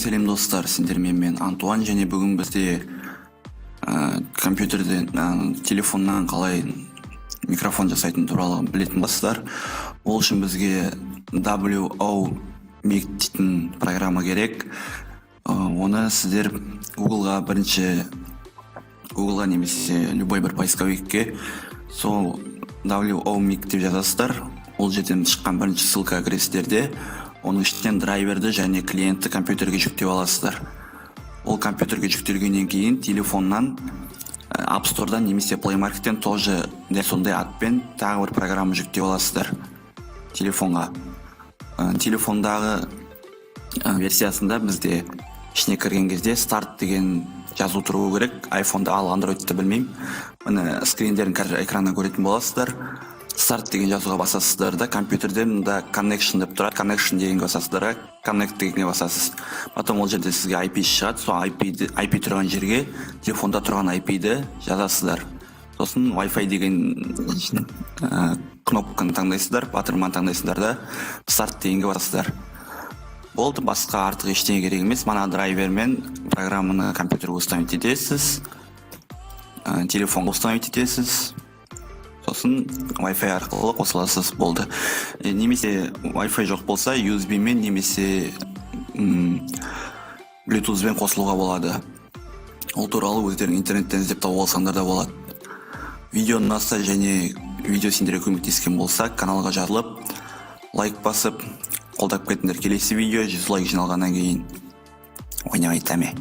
сәлем достар, сендермен мен Антуан, және бүгін бізде компьютерден, телефоннан қалай микрофон жасайтын туралы білетін боласыздар. Ол үшін бізге WO Mic дейтін программа керек. Оны сіздер Googleға немесе любой бір поисковикке сол WO Mic деп жазасыздар. Ол жерден шыққан бірінші ссылкаға кіресіздер де оның ішінен драйверді және клиентті компьютерге жүктеп аласыздар. Ол компьютерге жүктелгеннен кейін телефоннан App Store'дан немесе Play Market'тен тоже дәл сондай атпен тағы бір программа жүктеп аласыздар телефонға. Телефондағы версиясында бізде ішіне кірген кезде старт деген жазу тұруы керек. iPhone'да ал Android'ті білмеймін. Міне скриндерін экраннан көретін боласыздар. Старт деген жазуға басасыздар да, компьютерде мында connection деп тұрады. Connection дегенге басасыздар, connect дегенге басасыз. Потом ол жерде сізге IP шығады. Сол IP тұрған жерге телефонда тұрған IP-ді жазасыздар. Сосын Wi-Fi деген кнопканы таңдайсыздар, батырманы таңдайсыздар да старт дегенге басасыздар. Болды, басқа артық ештеңе керек емес. Мана драйвермен программаны компьютерге установить етесіз, телефонға установить етесіз. Сосын Wi-Fi арқылы қосыласыз, болды. Немесе Wi-Fi жоқ болса, USB мен немесе Bluetooth мен қосылуға болады. Ол туралы өздерің интернеттен іздеп тауып алсаңдар да болады. Видео ұнаса және видео сендерге көмектескен болса, каналға жазылып, лайк басып, қолдап кетіңдер. Келесі видео 100 лайк жиналғаннан кейін ойнап айтамын.